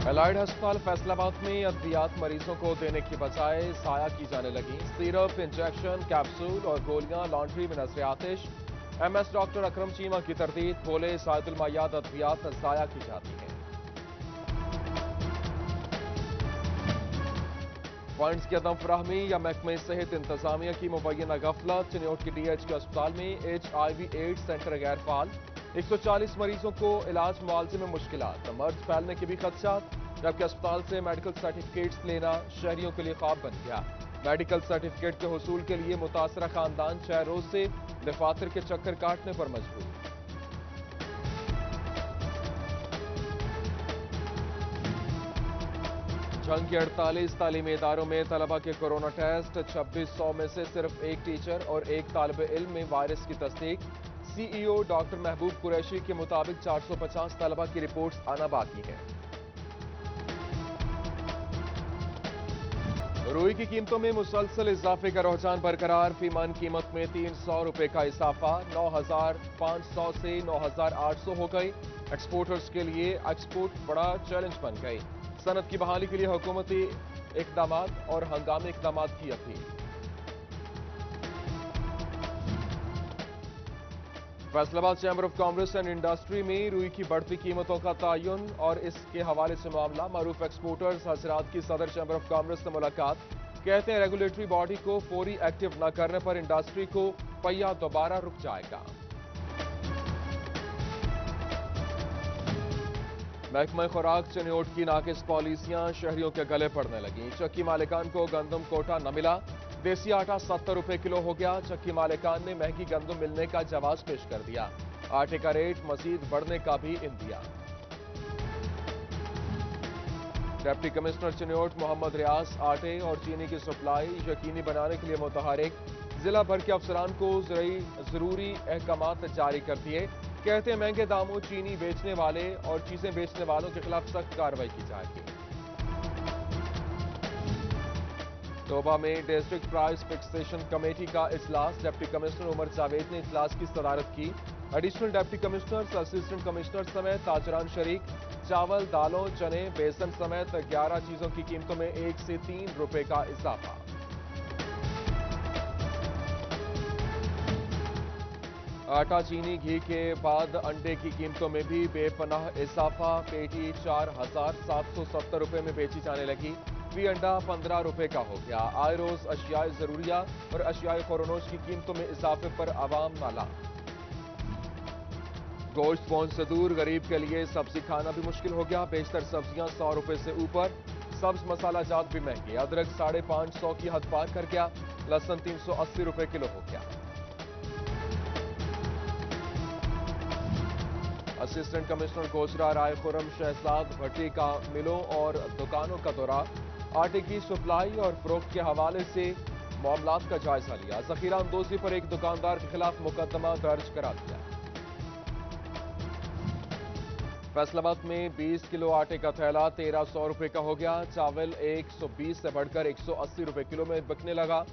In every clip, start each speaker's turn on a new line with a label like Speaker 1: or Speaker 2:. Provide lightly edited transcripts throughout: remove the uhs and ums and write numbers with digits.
Speaker 1: Allied अस्पताल फैसलाबाद में अद्वियात मरीजों को देने की बजाय ज़ाया की जाने लगी। सिरप, इंजेक्शन, कैप्सूल और गोलियां लॉन्ड्री में नजर आतिश। एमएस डॉक्टर अकरम चीमा की तरदीद, बोले सायदुल मायाद अद्वियात ज़ाया की जाती हैं। फंड्स की अदम फराहमी या महकमे सेहत इंतजामिया की मुबैना गफलत। चिन्योट के DH के अस्पताल में HIV एड्स सेंटर गैर फाल। 140 मरीजों को इलाज मुआवजे में मुश्किलात, मर्ज फैलने के भी खदशात। जबकि अस्पताल से मेडिकल सर्टिफिकेट्स लेना शहरियों के लिए ख्वाब बन गया। मेडिकल सर्टिफिकेट के हुसूल के लिए मुतासरा खानदान 6 रोज से दफातर के चक्कर काटने पर मजबूर। झंग के 48 तालीमी इदारों में तलबा के कोरोना टेस्ट। 2600 में से सिर्फ एक टीचर और एक तालिब इल्म में वायरस की तस्दीक। CEO डॉक्टर महबूब कुरैशी के मुताबिक 450 तलबा की रिपोर्ट्स आना बाकी है। रुई की कीमतों में मुसलसल इजाफे का रुझान बरकरार। फीमान कीमत में 300 रुपए का इजाफा, 9,500 से 9,800 हो गई। एक्सपोर्टर्स के लिए एक्सपोर्ट बड़ा चैलेंज बन गई। सनत की बहाली के लिए हुकूमती इकदाम और हंगामी इकदाम की appeal. Faisalabad chamber of commerce and industry में रुई की बढ़ती कीमतों का तयन और इसके हवाले से मामला। मारूफ एक्सपोर्टर्स हजरात की सदर चैम्बर ऑफ कॉमर्स से मुलाकात। कहते हैं रेगुलेटरी बॉडी को फौरी एक्टिव न करने पर इंडस्ट्री को पहिया दोबारा रुक जाएगा। महकमा खुराक चिन्योट की नाकिस पॉलिसियां शहरियों के गले पड़ने लगी। चक्की मालिकान को गंदम कोटा न मिला। देसी आटा 70 रुपए किलो हो गया। चक्की मालिकान ने महंगी गंदम मिलने का जवाब पेश कर दिया। आटे का रेट मजीद बढ़ने का भी इंदिया। डिप्टी कमिश्नर चिन्योट मोहम्मद रियाज आटे और चीनी की सप्लाई यकीनी बनाने के लिए मुतहरिक। जिला भर के अफसरान को जरूरी अहकामात जारी कर दिए। कहते हैं महंगे दामों चीनी बेचने वाले और चीजें बेचने वालों के खिलाफ सख्त कार्रवाई की जाएगी। तोबा में डिस्ट्रिक्ट प्राइस फिक्सेशन कमेटी का इजलास। डिप्टी कमिश्नर उमर जावेद ने इजलास की सदारत की। Additional deputy commissioner, assistant commissioner समेत ताजरान शरीक। चावल, दालों, चने, बेसन समेत 11 चीजों की कीमतों में 1 से 3 रुपए का इजाफा। आटा, चीनी, घी के बाद अंडे की कीमतों में भी बेपनाह इजाफा। पेटी 4,770 रुपए में बेची जाने लगी। फी अंडा 15 रुपए का हो गया। आए रोज अशियाए जरूरिया और अशियाए खोरोनोश की कीमतों में इजाफे पर आवाम नाला। गोश्त पहुंच से दूर, गरीब के लिए सब्जी खाना भी मुश्किल हो गया। बेशतर सब्जियां 100 रुपए से ऊपर। सब्ज मसाला जात भी महंगे। अदरक 550 की हद पार कर गया। लहसुन 380 रुपए किलो हो गया। असिस्टेंट कमिश्नर गोचरा राय खुरम शहजाद भट्टी का मिलों और दुकानों का दौरा। आटे की सप्लाई और फरोख्त के हवाले से मामलात का जायजा लिया। जखीरा अंदोजी पर एक दुकानदार के खिलाफ मुकदमा दर्ज करा दिया। फैसलाबाद में 20 किलो आटे का थैला 1300 रुपए का हो गया। चावल 120 से बढ़कर 180 रुपए किलो में बिकने लगा।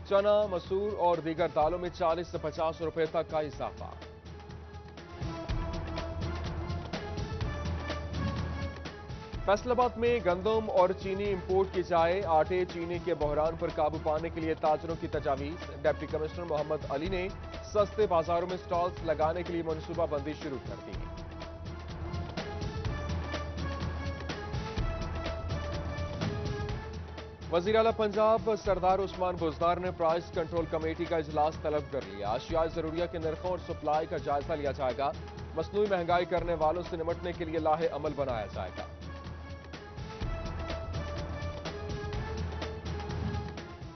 Speaker 1: चना, मसूर और दीगर दालों में 40 से 50 रुपए तक का इजाफा। फैसलाबाद में गंदम और चीनी इंपोर्ट की जाए। आटे चीनी के बहरान पर काबू पाने के लिए ताजरों की तजावीज। डिप्टी कमिश्नर मोहम्मद अली ने सस्ते बाजारों में स्टॉल्स लगाने के लिए मनसूबाबंदी शुरू कर दी। वजीर आला पंजाब सरदार उस्मान बुज़दार ने प्राइस कंट्रोल कमेटी का इजलास तलब कर लिया। अशियाए जरूरिया के नरखों और सप्लाई का जायजा लिया जाएगा। मसनूई महंगाई करने वालों से निपटने के लिए लाहे अमल बनाया जाएगा।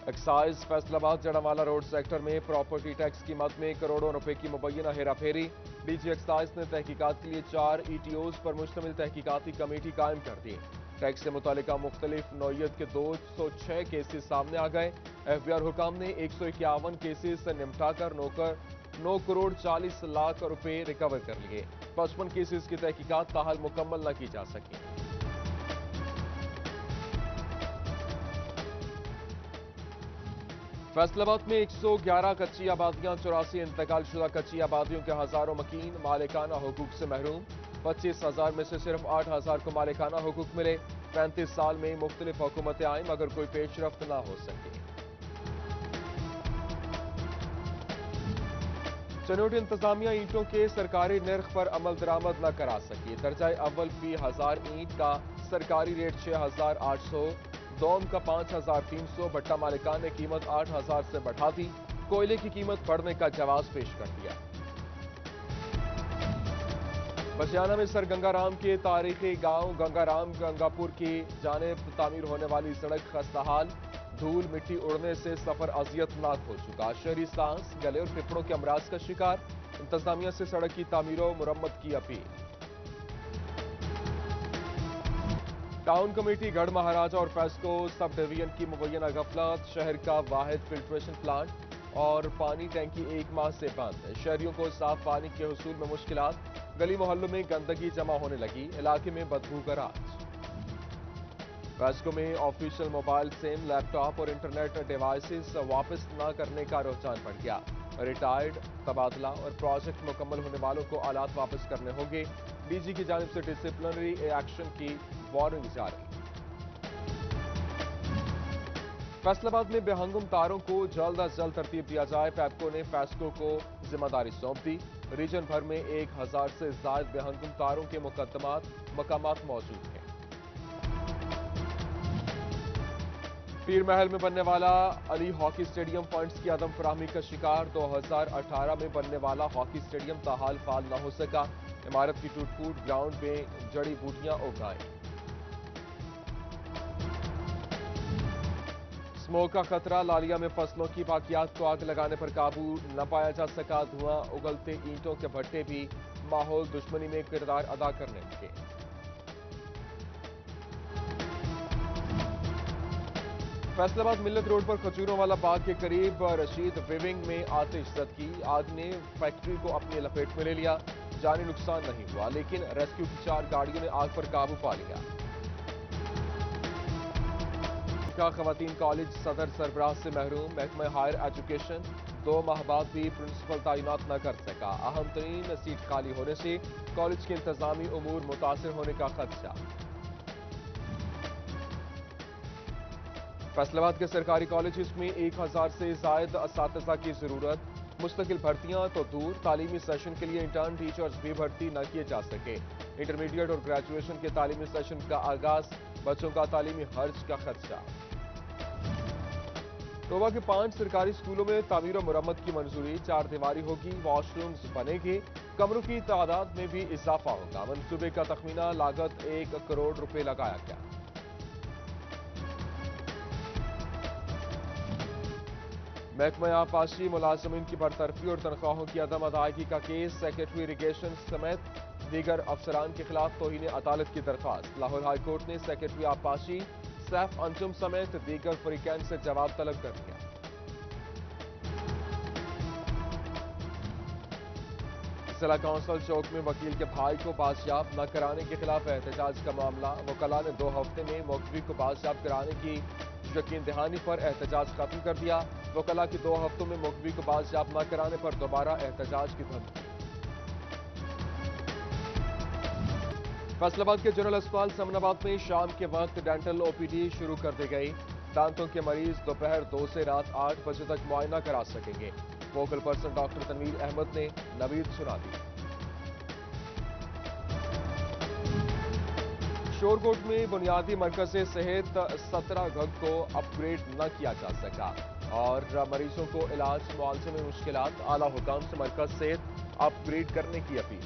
Speaker 1: Excise Faisalabad Jaranwala road sector में प्रॉपर्टी टैक्स की मद में करोड़ों रुपए की मुबैना हेराफेरी। डीजी एक्साइज ने तहकीकात के लिए 4 ETOs पर मुश्तमिल तहकीकाती कमेटी कायम कर दी। टैक्स से मुतालिका मुख्तलिफ नौयत के 206 केसेस सामने आ गए। FBI और हुकाम ने 151 केसेस से निपटाकर 9 करोड़ 40 लाख रुपए रिकवर कर लिए। 55 केसेस की तहकीकात ताहाल मुकम्मल न की जा सकी। फैसलाबाद में 111 कच्ची आबादियां, 84 इंतकाल शुदा कच्ची आबादियों के हजारों मकीन मालिकाना हुकूक से महरूम। 25,000 में से सिर्फ 8,000 को मालिकाना हुकूक मिले। 35 साल में मुख्तलिफ हुकूमतें आईं मगर कोई पेशरफ्त ना हो सकी। चनोट इंतजामिया ईंटों के सरकारी निर्ख पर अमल दरामद न करा सकी। दर्जा अव्वल फी 1000 ईंट का सरकारी रेट 6,800, दोम का 5,300। भट्टा मालिकान ने कीमत 8,000 से बढ़ा दी। कोयले की कीमत बढ़ने का जवाब पेश कर दिया। बसियाना में सर गंगाराम के तारीखी गांव गंगाराम गंगापुर की जानिब तामीर होने वाली सड़क खस्ताहाल। धूल मिट्टी उड़ने से सफर अजियतनाक हो चुका। शहरी सांस गले और फेफड़ों के अमराज का शिकार। इंतजामिया से सड़क की तामीर और मुरम्मत की अपील। टाउन कमेटी गढ़ महाराजा और फेस्को सब डिवीजन की मुबैना गफलत। शहर का वाहिद फिल्ट्रेशन प्लांट और पानी टैंकी 1 माह से बंद। शहरियों को साफ पानी के हुसूल में मुश्किलात। गली मोहल्लों में गंदगी जमा होने लगी। इलाके में बदबू का राज। फेस्को में ऑफिशियल मोबाइल सिम, लैपटॉप और इंटरनेट डिवाइसेस वापस न करने का रुझान बढ़ गया। रिटायर्ड, तबादला और प्रोजेक्ट मुकम्मल होने वालों को आलात वापस करने होंगे। डीजी की जानिब से डिसिप्लिनरी एक्शन की वार्निंग जारी। फैसलाबाद में बेहंगुम तारों को जल्द अज जल्द तरतीब दिया जाए। पैपको ने फेस्को को जिम्मेदारी सौंप दी। रीजन भर में 1000 से ज्यादा बेहंगुम तारों के मकामात मौजूद हैं। पीर महल में बनने वाला अली हॉकी स्टेडियम फंड्स की अदम फराहमी का शिकार। 2018 में बनने वाला हॉकी स्टेडियम ताहाल फाल न हो सका। इमारत की टूट फूट, ग्राउंड में जड़ी बूटियां उगाई। स्मोक का खतरा। लालिया में फसलों की बाकियात को आग लगाने पर काबू न पाया जा सका। धुआं उगलते ईंटों के भट्टे भी माहौल दुश्मनी में किरदार अदा करने लगे। फैसलाबाद मिल्लत रोड पर खजूरों वाला बाग के करीब रशीद विविंग में आतिश ज़द की। आग ने फैक्ट्री को अपनी लपेट में ले लिया। जानी नुकसान नहीं हुआ लेकिन रेस्क्यू की 4 गाड़ियों ने आग पर काबू पा लिया। खवातीन कॉलेज सदर सरबराह से महरूम। महकमा हायर एजुकेशन 2 माह बाद भी प्रिंसिपल तैनात न कर सका। अहम तरीन सीट खाली होने से कॉलेज के इंतजामी उमूर मुतासिर होने का खदशा। फैसलाबाद के सरकारी कॉलेज में 1000 से जायद असातिज़ा की जरूरत। मुस्तकिल भर्तियां तो दूर, तालीमी सेशन के लिए इंटर्न टीचर्स भी भर्ती न किए जा सके। इंटरमीडिएट और ग्रेजुएशन के तालीमी सेशन का आगाज। बच्चों का तालीमी हर्ज का खदशा। टोबा के 5 सरकारी स्कूलों में तामीर और मुरम्मत की मंजूरी। 4 दीवारी होगी, वॉशरूम्स बनेंगे। कमरों की तादाद में भी इजाफा होगा। मंसूबे का तखमीना लागत 1 करोड़ रुपए लगाया गया। महकमा आबपाशी मुलाजमीन की बरतरफी और तनख्वाहों की अदम अदायगी का केस। सेक्रेटरी इरिगेशन समेत दीगर अफसरान के खिलाफ तौहीन अदालत की दरख्वास्त। लाहौर हाई कोर्ट ने सेक्रेटरी आबपाशी, सैफ अंजुम समेत दीगर फरीकैन से जवाब तलब कर लिया। जिला काउंसिल चौक में वकील के भाई को बाजियाब न कराने के खिलाफ एहतजाज का मामला। वकला ने 2 हफ्ते में मुखबी को बाजियाब कराने की यकीन दहानी पर एहतजाज खत्म कर दिया। वकला की 2 हफ्तों में मुखबी को बाजियाब न कराने पर दोबारा एहतजाज की धमकी। फैसलाबाद के जनरल अस्पताल समनाबाद में शाम के वक्त डेंटल ओपीडी शुरू कर दी गई। दांतों के मरीज दोपहर 2 से रात 8 बजे तक मुआयना करा सकेंगे। Vocal person doctor Tanveer Ahmed ने नवीद सुना दी। शोरकोट में बुनियादी मरकज़ सेहत 17 घग को अपग्रेड न किया जा सका और मरीजों को इलाज मुआवजे में मुश्किलात। आला हुकाम से मरकज सेहत अपग्रेड करने की अपील।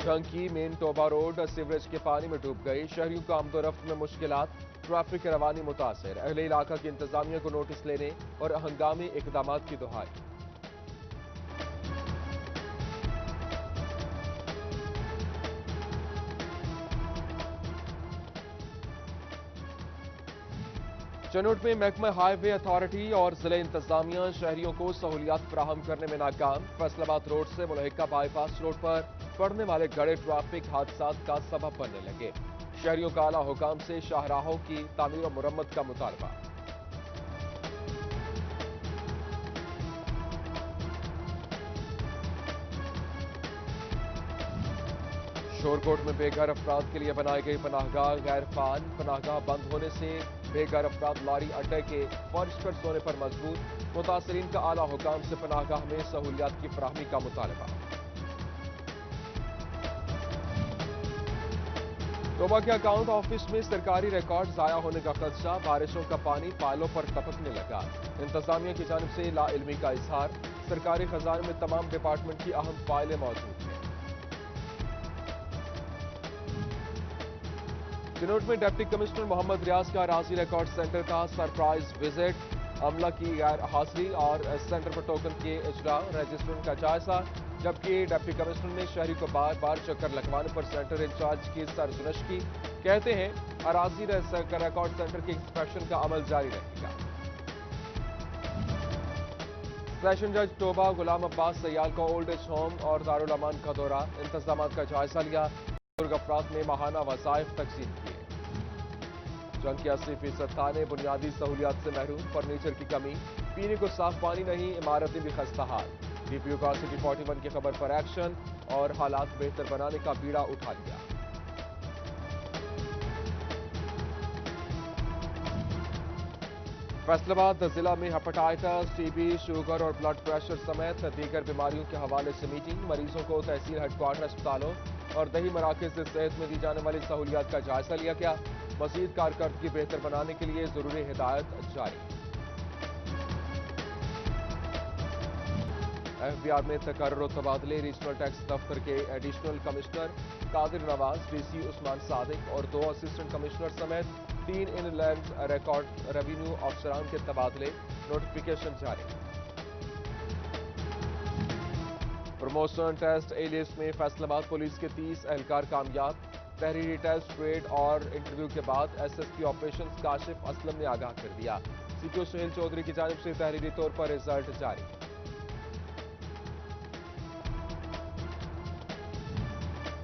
Speaker 1: ढंकी मेन टोबा रोड सीवरेज के पानी में डूब गई। शहरियों को आमदोरफ्त में मुश्किलात। ट्रैफिक रवानी मुतासर। अहले इलाका की इंतजामिया को नोटिस लेने और हंगामी इकदामात की दुहाई। चनोट में महकमा हाईवे अथॉरिटी और जिले इंतजामिया शहरियों को सहूलियात फराहम करने में नाकाम। फैसलाबाद रोड से मुलहिका बाईपास रोड पर पड़ने वाले गड़े ट्रैफिक हादसात का सबब बनने लगे। शहरियों का आला हुकाम से शाहराहों की तामीर और मुरम्मत का मुतालबा। شورکوٹ میں بے گھر افراد کے لیے بنائی گئی پناہ گاہ غیر فعال، پناہ گاہ بند ہونے سے بے گھر افراد لاری اڈے کے فرش پر سونے پر مجبور، متاثرین کا اعلی حکام سے پناہ گاہ میں سہولیات کی فراہمی کا مطالبہ۔ توبہ کے اکاؤنٹ آفس میں سرکاری ریکارڈ ضائع ہونے کا خدشہ، بارشوں کا پانی فائلوں پر ٹپکنے لگا، انتظامیہ کی جانب سے لا علمی کا اظہار، سرکاری خزانے میں تمام ڈپارٹمنٹ کی اہم فائلیں موجود ہیں۔ چنوٹ میں ڈپٹی کمشنر محمد ریاض کا راضی ریکارڈ سینٹر کا سرپرائز وزٹ، عملہ کی غیر حاضری اور سینٹر پر ٹوکن کے اجراء، رجسٹرن کا جائزہ، جبکہ ڈپٹی کمشنر نے شہری کو بار بار چکر لگوانے پر سینٹر انچارج کی سرزنش کی، کہتے ہیں اراضی ریکارڈ سینٹر کے انسپیکشن کا عمل جاری رہے گا۔ سیشن جج توبہ غلام عباس سیال کو اولڈ ایج ہوم اور دارالامان کا دورہ، انتظامات کا جائزہ لیا، بزرگ افراد میں ماہانہ وظائف تقسیم کیے۔ جنگ کے 80% تھانے بنیادی سہولیات سے محروم، فرنیچر کی کمی، پینے کو صاف پانی نہیں، عمارتیں بھی خستہ حال، ڈی پی او کا سٹی 41 کی خبر پر ایکشن اور حالات بہتر بنانے کا بیڑا اٹھا لیا۔ فیصل آباد ضلع میں ہیپاٹائٹس، ٹی بی، شوگر اور بلڈ پریشر سمیت دیگر بیماریوں کے حوالے سے میٹنگ، مریضوں کو تحصیل ہیڈ کوارٹر اسپتالوں اور دیہی مراکز سے صحت میں دی جانے والی سہولیات کا جائزہ لیا گیا، مزید کارکردگی بہتر بنانے کے لیے ضروری ہدایت جاری۔ ایف بی آر میں تقرر و تبادلے، ریجنل ٹیکس دفتر کے ایڈیشنل کمشنر قادر نواز، ڈی سی عثمان صادق اور 2 اسسٹنٹ کمشنر سمیت 3 ان لینڈز ریکارڈ ریونیو افسران کے تبادلے، نوٹیفیکیشن جاری۔ پروموشن ٹیسٹ ایلیس میں فیصل آباد پولیس کے 30 اہلکار کامیاب، تحریری ٹیسٹ، ٹریڈ اور انٹرویو کے بعد S S P operations Kashif Aslam نے آگاہ کر دیا، سی پی او سہیل چودھری کی جانب سے تحریری طور پر رزلٹ جاری۔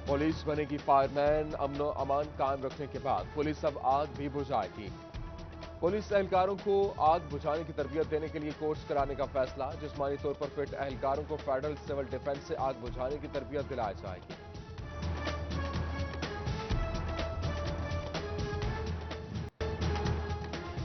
Speaker 1: پولیس بنے گی فائر مین، امن و امان قائم رکھنے کے بعد پولیس اب آگ بھی بجھائے گی، پولیس اہلکاروں کو آگ بجھانے کی تربیت دینے کے لیے کورس کرانے کا فیصلہ، جسمانی طور پر فٹ اہلکاروں کو فیڈرل سول ڈیفنس سے آگ بجھانے کی تربیت دلائی جائے گی۔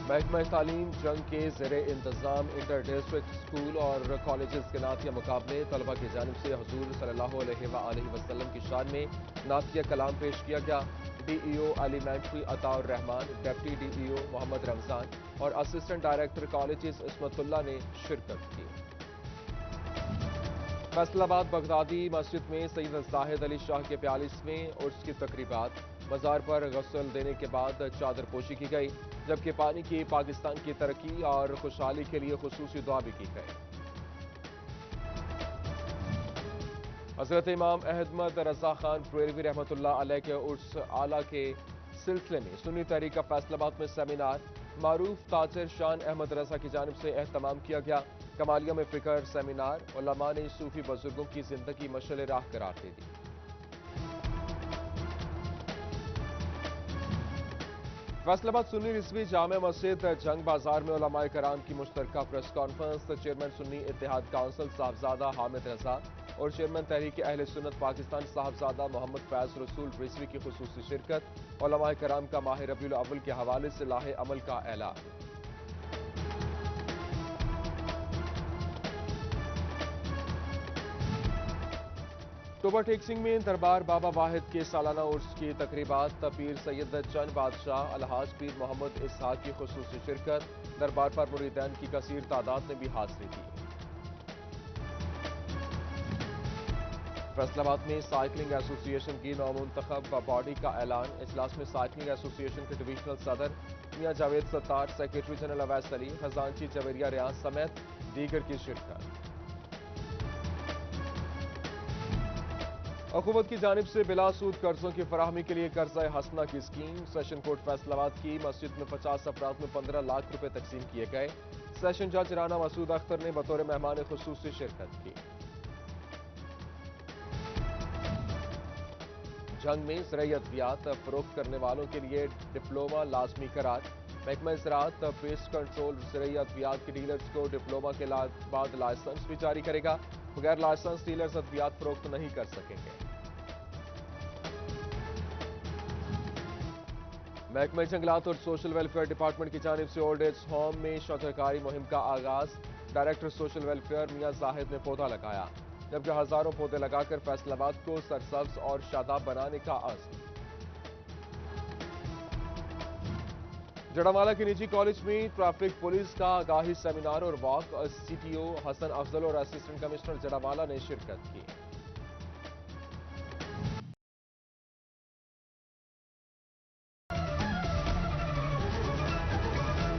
Speaker 1: محکمہ تعلیم جنگ کے زیر انتظام انٹر ڈسٹرکٹ اسکول اور کالجز کے نعتیہ مقابلے، طلبہ کی جانب سے حضور صلی اللہ علیہ وآلہ وسلم کی شان میں نعتیہ کلام پیش کیا گیا، ڈی ای او ایلیمنٹری عطاء الرحمان، ڈپٹی ڈی ای او محمد رمضان اور اسسٹنٹ ڈائریکٹر کالجز عصمت اللہ نے شرکت کی۔ فیصل آباد بغدادی مسجد میں سید زاہد علی شاہ کے 42ویں عرس کی تقریبات، مزار پر غسل دینے کے بعد چادر پوشی کی گئی، جبکہ پانی کی پاکستان کی ترقی اور خوشحالی کے لیے خصوصی دعا بھی کی گئی۔ حضرت امام احمد رضا خان بریلوی رحمۃ اللہ علیہ کے عرس اعلیٰ کے سلسلے میں سنی تحریک کا فیصل آباد میں سیمینار، معروف تاجر شان احمد رضا کی جانب سے اہتمام کیا گیا، کمالیہ میں فکر سیمینار، علماء نے صوفی بزرگوں کی زندگی مشعل راہ قرار دے دی۔ فیصل آباد سنی رضوی جامع مسجد جنگ بازار میں علماء کرام کی مشترکہ پریس کانفرنس، چیئرمین سنی اتحاد کونسل صاحبزادہ حامد رضا اور چیئرمین تحریک اہل سنت پاکستان صاحبزادہ محمد فیض رسول رضوی کی خصوصی شرکت، علماء کرام کا ماہ ربیع الاول کے حوالے سے لاہ عمل کا اعلان۔ توبہ ٹیک سنگھ میں دربار بابا واحد کے سالانہ عرس کی تقریبات، پیر سید چند بادشاہ الحاج پیر محمد اسحاق کی خصوصی شرکت، دربار پر مریدین کی کثیر تعداد نے بھی حاضری دی۔ فیصل آباد میں سائیکلنگ ایسوسی ایشن کی نومنتخب باڈی کا اعلان، اجلاس میں سائیکلنگ ایسوسی ایشن کے ڈویژنل صدر میاں جاوید ستار، سیکریٹری جنرل اویس علی، خزانچی جویریہ ریاض سمیت دیگر کی شرکت۔ حکومت کی جانب سے بلا سود قرضوں کی فراہمی کے لیے قرضہ حسنہ کی اسکیم، سیشن کورٹ فیصل آباد کی مسجد میں 50 افراد میں 15 لاکھ روپے تقسیم کیے گئے، سیشن جج رانا مسعود اختر نے بطور مہمان خصوصی شرکت کی۔ جنگ میں زرعی ادویات فروخت کرنے والوں کے لیے ڈپلوما لازمی قرار، محکمہ زراعت پیسٹ کنٹرول زرعی ادویات کے ڈیلرز کو ڈپلوما کے بعد لائسنس بھی جاری کرے گا، بغیر لائسنس ڈیلرز ادویات فروخت نہیں کر سکیں گے۔ محکمہ جنگلات اور سوشل ویلفیئر ڈپارٹمنٹ کی جانب سے اولڈ ایج ہوم میں شجرکاری مہم کا آغاز۔ ڈائریکٹر سوشل ویلفیئر میاں زاہد نے پودا لگایا، جبکہ ہزاروں پودے لگا کر فیصل آباد کو سرسبز اور شاداب بنانے کا عزم۔ جڑامالہ کے نجی کالج میں ٹریفک پولیس کا آگاہی سیمینار اور واک۔ سی ٹی او حسن افضل اور اسسٹنٹ کمشنر جڑامالہ نے شرکت کی۔